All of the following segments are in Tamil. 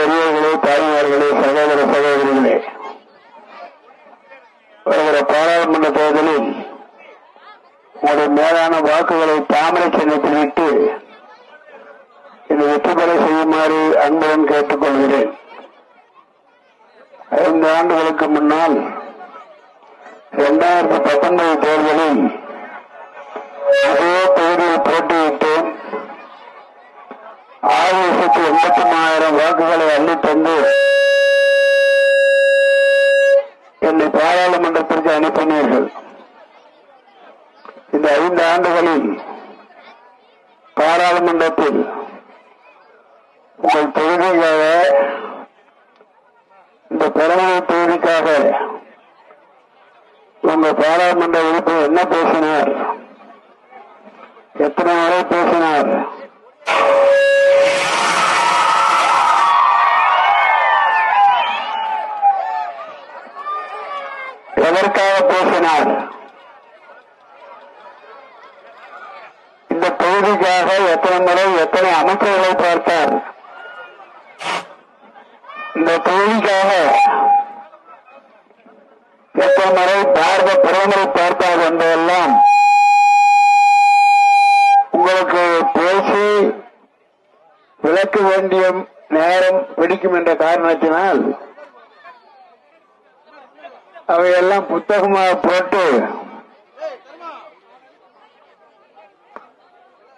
பெரியவர்களே, தாய்மார்களே, சகோதர சகோதரிகளே, வருகிற பாராளுமன்ற தேர்தலில் உங்களுடைய மேலான வாக்குகளை தாமரை சின்னத்தில் விட்டு இதை வெற்றி பெற செய்யுமாறு அன்புடன் கேட்டுக் கொள்கிறேன். 5 ஆண்டுகளுக்கு முன்னால் 2019 தேர்தலில் அதே தொகுதியில் போட்டியிட்டேன். 6,83,000 வாக்குகளை அள்ளித் தந்து என்னை பாராளுமன்றத்திற்கு அனுப்பினீர்கள். இந்த 5 ஆண்டுகளில் பாராளுமன்றத்தில் உங்கள் தொகுதிக்காக, இந்த பெரம்பலூர் தொகுதிக்காக உங்கள் பாராளுமன்ற உறுப்பினர் என்ன பேசினார்? எத்தனை முறை பேசினார்? எதற்காக பேசினார்? இந்த தொகுதிக்காக எத்தனை முறை எத்தனை அமைச்சர்களை பார்த்தார்? இந்த தொகுதிக்காக எத்தனை முறை பாரத பிரதமரை பார்த்தார் என்பதெல்லாம் உங்களுக்கு பேசி விளக்க வேண்டிய நேரம் பிடிக்கும் என்ற காரணத்தினால் அவையெல்லாம் புத்தகமாக போட்டு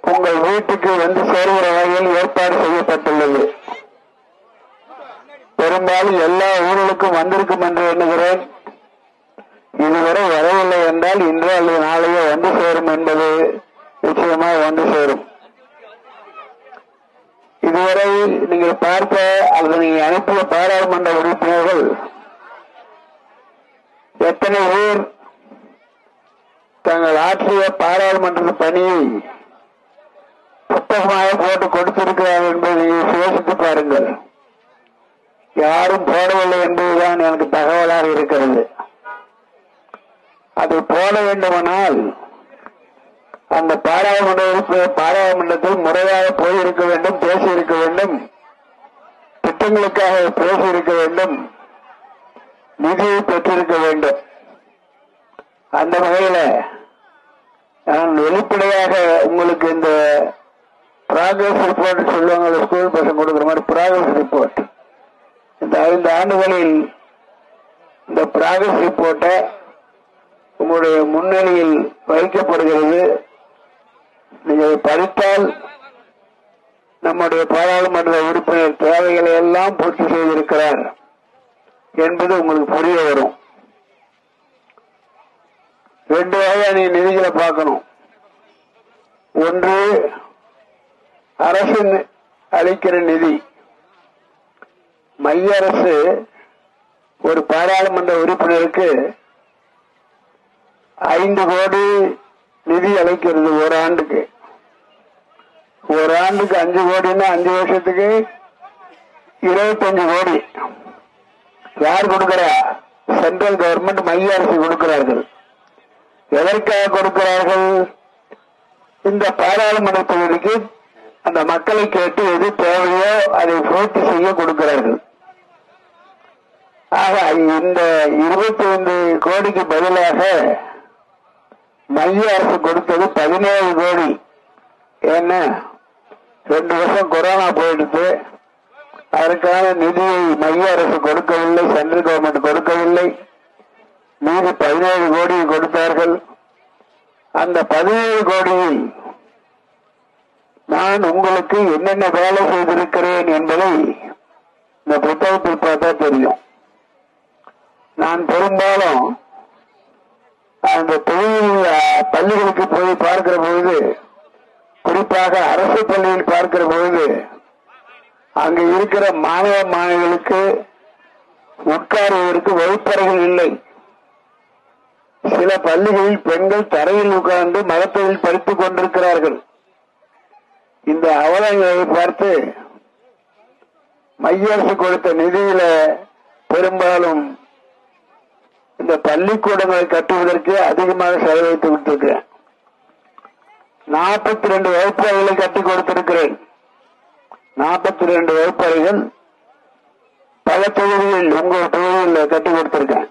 உங்கள் வீட்டுக்கு வந்து சேருகிற வகையில் ஏற்பாடு செய்யப்பட்டுள்ளது. பெரும்பாலும் எல்லா ஊர்களுக்கும் வந்திருக்கும் என்று எண்ணுகிறேன். இதுவரை வரவில்லை என்றால் இன்று அல்லது நாளையோ வந்து சேரும் என்பது நிச்சயமாக வந்து சேரும். இதுவரை நீங்கள் பார்த்த அல்லது நீங்கள் அனுப்பிய பாராளுமன்ற உறுப்பினர்கள் எத்தனை பேர் தாங்கள் ஆற்றிய பாராளுமன்ற பணியை புத்தகமாக போட்டு கொடுத்திருக்கிறார்கள் என்பதை யோசித்து பாருங்கள். யாரும் போடவில்லை என்பதுதான் எனக்கு தகவலாக இருக்கிறது. அதை போட வேண்டுமானால் அந்த பாராளுமன்ற உறுப்பினர் பாராளுமன்றத்தில் முறையாக போயிருக்க வேண்டும், பேசியிருக்க வேண்டும், திட்டங்களுக்காக பேசியிருக்க வேண்டும், நிதியை பெற்றிருக்க வேண்டும். அந்த வகையில் நான் வெளிப்படையாக உங்களுக்கு இந்த ப்ராக்ரஸ் ரிப்போர்ட் சொல்லுவாங்க, ஸ்கூல் பசங்க கொடுக்குற மாதிரி ப்ராக்ரஸ் ரிப்போர்ட், இந்த 5 ஆண்டுகளில் இந்த ப்ராக்ரஸ் ரிப்போர்ட்டை உங்களுடைய முன்னணியில் வைக்கப்படுகிறது. நீங்கள் படித்தால் நம்முடைய பாராளுமன்ற உறுப்பினர் தேவைகளை எல்லாம் பூர்த்தி செய்திருக்கிறார் என்பது உங்களுக்கு புரிய வரும். 2 வகையா நீ நிதிகளை பார்க்கணும். ஒன்று, அரசு அளிக்கிற நிதி. மைய அரசு ஒரு பாராளுமன்ற உறுப்பினருக்கு 5 கோடி நிதி அளிக்கிறது ஒரு ஆண்டுக்கு. ஒரு ஆண்டுக்கு 5 கோடின்னா 5 வருஷத்துக்கு 25 கோடி. யார் கொடுக்கிறா? சென்ட்ரல் கவர்மெண்ட், மைய அரசு கொடுக்கிறார்கள். எதற்காக கொடுக்கிறார்கள்? இந்த பாராளுமன்ற தொகுதிக்கு அந்த மக்களை கேட்டு எது தேவையோ அதை பூர்த்தி செய்ய கொடுக்கிறார்கள். ஆக இந்த 25 கோடிக்கு பதிலாக மைய அரசு கொடுத்தது 17 கோடி. ஏன்னா 2 வருஷம் கொரோனா போயிடுச்சு. அதற்கான நிதியை மைய அரசு கொடுக்கவில்லை, சென்ட்ரல் கவர்மெண்ட் கொடுக்கவில்லை. மீது 17 கோடி கொடுத்தார்கள். அந்த 17 கோடியில் நான் உங்களுக்கு என்னென்ன வேலை செய்திருக்கிறேன் என்பதை இந்த புத்தகத்தில் பார்த்தா தெரியும். நான் பெரும்பாலும் அந்த தொழில் பள்ளிகளுக்கு போய் பார்க்கிற பொழுது, குறிப்பாக அரசு பள்ளியில் பார்க்கிற பொழுது, அங்கு இருக்கிற மாணவ மாணவிகளுக்கு உட்காருவதற்கு வகுப்பறைகள் இல்லை. சில பள்ளிகளில் பெண்கள் தரையில் உட்கார்ந்து மரத்தில் படித்துக் கொண்டிருக்கிறார்கள். இந்த அவலங்களை பார்த்து மைய அரசு கொடுத்த நிதியில பெரும்பாலும் இந்த பள்ளிக்கூடங்களை கட்டுவதற்கு அதிகமாக செலவழித்து விட்டிருக்கிறேன். 42 வகுப்பறைகளை கட்டி கொடுத்திருக்கிறேன். 42 வகுப்பறைகள் பல தொகுதிகள் உங்க தொகுதியில் கட்டி கொடுத்திருக்கேன்.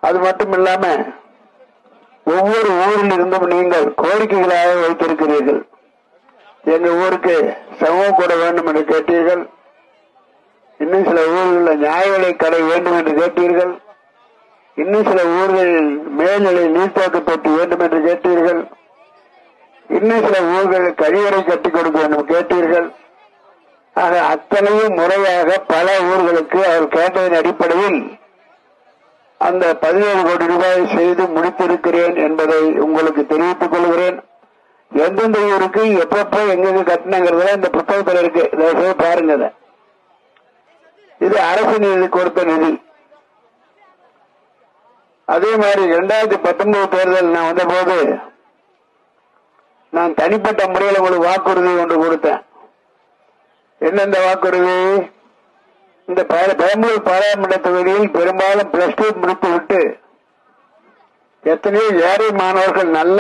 அது மட்டும் இல்லாம ஒவ்வொரு ஊரில் இருந்தும் நீங்கள் கோரிக்கைகளாக வைத்திருக்கிறீர்கள். எங்க ஊருக்கு சமூக கூட வேண்டும் என்று கேட்டீர்கள். இன்னும் சில ஊர்களில் நியாய விலை கடை வேண்டும் என்று கேட்டீர்கள். இன்னும் சில ஊர்களில் மேல்நிலை நீர்த்தேக்க தொட்டி வேண்டும் என்று கேட்டீர்கள். இன்னும் சில ஊர்களில் கழிவறை கட்டிக் கொடுக்க வேண்டும் கேட்டீர்கள். ஆக அத்தனையும் முறையாக பல ஊர்களுக்கு அவர் கேட்டதன் அடிப்படையில் அந்த 17 கோடி ரூபாய் செய்து முடித்திருக்கிறேன் என்பதை உங்களுக்கு தெரிவித்துக் கொள்கிறேன். எந்தெந்த ஊருக்கு எப்பப்ப எங்க கட்டினங்கிறத இந்த புத்தகத்தில் இருக்கு, தயவுசெய்து பாருங்க. இது அரசு நிதி கொடுத்த நிதி. அதே மாதிரி 2019 தேர்தல் நான் வந்த போது நான் தனிப்பட்ட முறையில் உங்களுக்கு வாக்குறுதி ஒன்று கொடுத்தேன். என்னென்ன வாக்குறுதி? இந்த பெரம்பலூர் பாராளுமன்ற தொகுதியில் பெரும்பாலும் +2 முடித்துவிட்டு எத்தனையோ ஏழை மாணவர்கள் நல்ல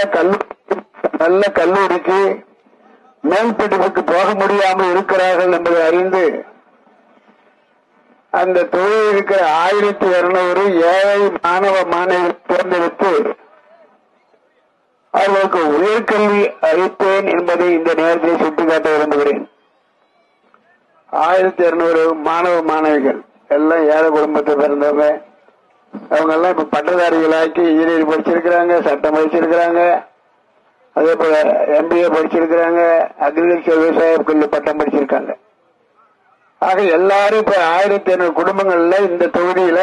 கல்லூரிக்கு மேல் படிப்புக்கு போக முடியாமல் இருக்கிறார்கள் என்பதை அறிந்து அந்த தொகுதியில் இருக்கிற 1200 ஏழை மாணவ மாணவிகளை தேர்ந்தெடுத்து அவர்களுக்கு உயர்கல்வி அளித்தேன் என்பதை இந்த நேரத்தில் சுட்டிக்காட்ட விரும்புகிறேன். 1200 மாணவ மாணவிகள் எல்லாம் ஏழை குடும்பத்தை பிறந்தவங்க. அவங்க எல்லாம் இப்ப பட்டதாரிகளாக்கி இன்ஜினியரிங் படிச்சிருக்கிறாங்க, சட்டம் படிச்சிருக்கிறாங்க, அதே போல MBA படிச்சிருக்கிறாங்க, அக்ரிகல்ச்சர் விவசாய பட்டம் படிச்சிருக்காங்க. ஆக எல்லாரும் இப்ப 1200 குடும்பங்கள்ல இந்த தொகுதியில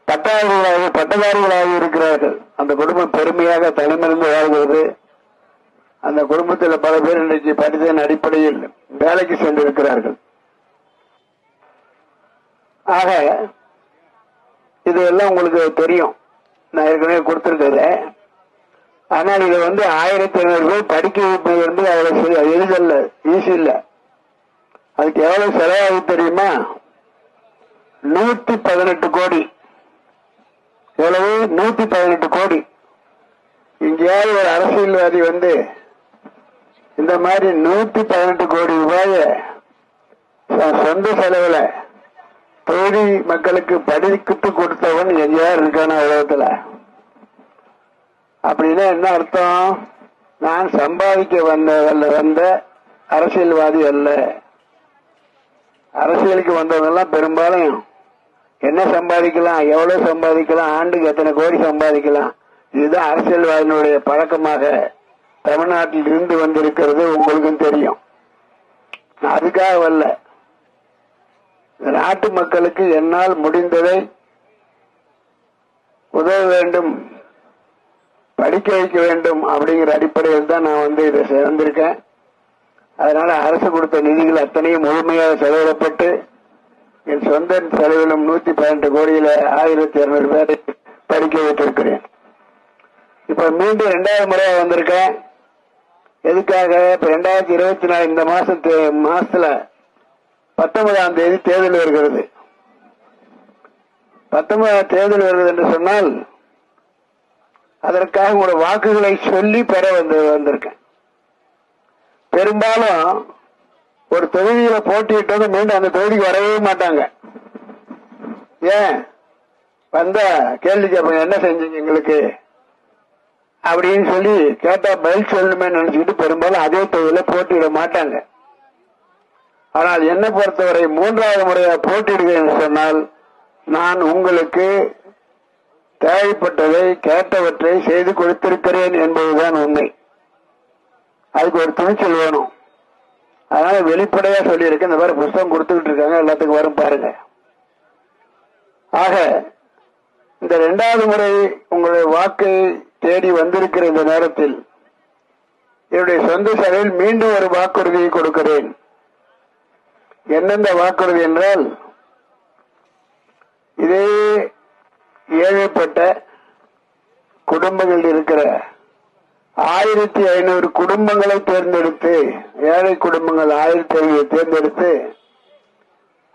பட்டதாரிகளாக இருக்கிறார்கள். அந்த குடும்பம் பெருமையாக தலைமையிலிருந்து வாழ்கிறது. அந்த குடும்பத்தில் பல பேர் இன்றைக்கு படித்ததன் அடிப்படையில் வேலைக்கு சென்றிருக்கிறார்கள். ஆக இதெல்லாம் உங்களுக்கு தெரியும், நான் ஏற்கனவே கொடுத்திருக்கிறேன். ஆனால் இதை 1500 பேர் படிக்க வைப்பது என்பது அவ்வளவு எளிதல்ல, ஈஸி இல்ல. அதுக்கு எவ்வளவு செலவாகி தெரியுமா? 118 கோடி. எவ்வளவு? 118 கோடி. இங்கேயாவது ஒரு அரசியல்வாதி இந்த மாதிரி 118 கோடி ரூபாய சொந்த செலவுல தொகுதி மக்களுக்கு படித்து கொடுத்தவன் எங்கேயாவது இருக்கான உலகத்துல? அப்படின்னா என்ன அர்த்தம்? நான் சம்பாதிக்க வந்த அரசியல்வாதி அல்ல. அரசியலுக்கு வந்தவங்க எல்லாம் பெரும்பாலும் என்ன சம்பாதிக்கலாம், எவ்வளவு சம்பாதிக்கலாம், ஆண்டுக்கு எத்தனை கோடி சம்பாதிக்கலாம், இதுதான் அரசியல்வாதியினுடைய பழக்கமாக தமிழ்நாட்டில் இருந்து வந்திருக்கிறது. உங்களுக்கும் தெரியும். அதுக்காக வரல. நாட்டு மக்களுக்கு என்னால் முடிந்ததை உதவ வேண்டும், படிக்க வைக்க வேண்டும் அப்படிங்கிற அடிப்படையில் தான் நான் இதை வந்திருக்கேன். அதனால அரசு கொடுத்த நிதிகள் அத்தனையும் முழுமையாக செலவிடப்பட்டு என் சொந்த செலவிலும் 118 கோடியில 1200 பேரை படிக்க வைத்திருக்கிறேன். இப்ப மீண்டும் 2வது முறையா வந்திருக்கேன். எதுக்காக? இப்ப 2024 இந்த மாசத்துல 19ஆம் தேதி தேர்தல் வருகிறது. 19ஆம் தேர்தல் வருகிறது என்று சொன்னால் அதற்காக உங்களோட வாக்குகளை சொல்லி பெற வந்திருக்கேன். பெரும்பாலும் ஒரு தொகுதியில போட்டியிட்டது மீண்டும் அந்த தொகுதிக்கு வரவே மாட்டாங்க. ஏன் வந்தா கேள்வி கேட்பாங்க, என்ன செஞ்சீங்க எங்களுக்கு அப்படின்னு சொல்லி கேட்டா பதில் சொல்லணுமே நினைச்சுக்கிட்டு பெரும்பாலும் அதே தொகுதியில போட்டியிட மாட்டாங்க. ஆனால் என்னை பொறுத்தவரை 3வது முறையா போட்டியிடுகிறேன் என்று சொன்னால் நான் உங்களுக்கு தேவைப்பட்டதை கேட்டவற்றை செய்து கொடுத்திருக்கிறேன் என்பதுதான் உண்மை. அதுக்கு ஒரு துணிச்சல் வேணும். அதனால வெளிப்படையா சொல்லியிருக்கேன். இந்த மாதிரி புத்தகம் கொடுத்துக்கிட்டு இருக்காங்க, எல்லாத்துக்கும் வரும் பாருங்க. ஆக இந்த 2வது முறை உங்களுடைய வாக்கை தேடி வந்திருக்கிற இந்த நேரத்தில் என்னுடைய சொந்த செலவில் மீண்டும் ஒரு வாக்குறுதியை கொடுக்கிறேன். என்னென்ன வாக்குறுதி என்றால், இதே ஏழைப்பட்ட குடும்பங்கள் இருக்கிற 1500 குடும்பங்களை தேர்ந்தெடுத்து, ஏழை குடும்பங்கள் 1500 தேர்ந்தெடுத்து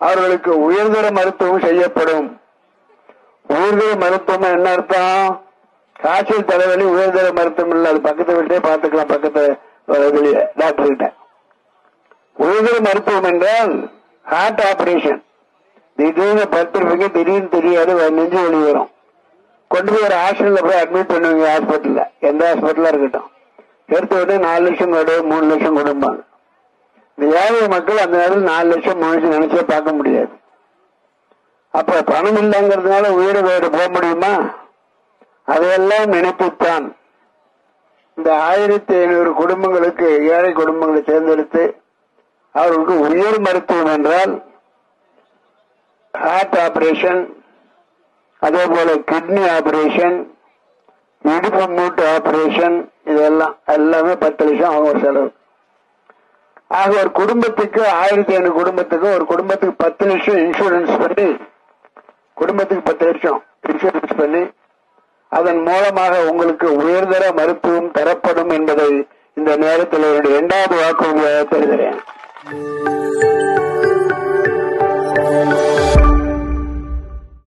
அவர்களுக்கு உயர்தர மருத்துவம் செய்யப்படும். உயர்தர மருத்துவம் என்ன அர்த்தம்? காய்ச்சல் தலைவலி உயர்தர மருத்துவம் இல்லை, அது பக்கத்தை விட்டே பார்த்துக்கலாம், பக்கத்து வெளியே டாக்டர் கிட்ட. உயர்தர மருத்துவம் என்றால் ஹார்ட் ஆபரேஷன், திடீர்னு படுத்திருப்பீங்க, திடீர்னு தெரியாது, நெஞ்சு வலி வரும். கொண்டு போய் ஒரு ஹாஸ்பிட்டல்ல போய் அட்மிட் பண்ணுவீங்க. ஹாஸ்பிட்டல்ல எந்த ஹாஸ்பிட்டலா இருக்கட்டும், எடுத்து விட்டு 4 லட்சம் கொடு, 3 லட்சம் கொடுப்பாங்க. இந்த ஏழை மக்கள் அந்த நேரத்தில் 4 லட்சம் 3 லட்சம் நினைச்சே பார்க்க முடியாது. அப்ப பணம் இல்லைங்கிறதுனால உயிரை வேறு போக முடியுமா? அதையெல்லாம் நினைத்துத்தான் இந்த 1500 குடும்பங்களுக்கு, ஏழை குடும்பங்களை தேர்ந்தெடுத்து அவர்களுக்கு உயர் மருத்துவம் என்றால் ஹார்ட் ஆபரேஷன், அதே போல கிட்னி ஆபரேஷன், இடுப்பு மூட்டு ஆபரேஷன், இதெல்லாம் எல்லாமே 10 லட்சம் ஆகும் ஒரு செலவு. ஆக ஒரு குடும்பத்துக்கு 1500 குடும்பத்துக்கு, ஒரு குடும்பத்துக்கு 10 லட்சம் இன்சூரன்ஸ் பண்ணி, குடும்பத்துக்கு 10 லட்சம் இன்சூரன்ஸ் பண்ணி அதன் மூலமாக உங்களுக்கு உயர்தர மருத்துவம் தரப்படும் என்பதை இந்த நேரத்தில் என்னுடைய 2வது வாக்குறுதியாக தருகிறேன்.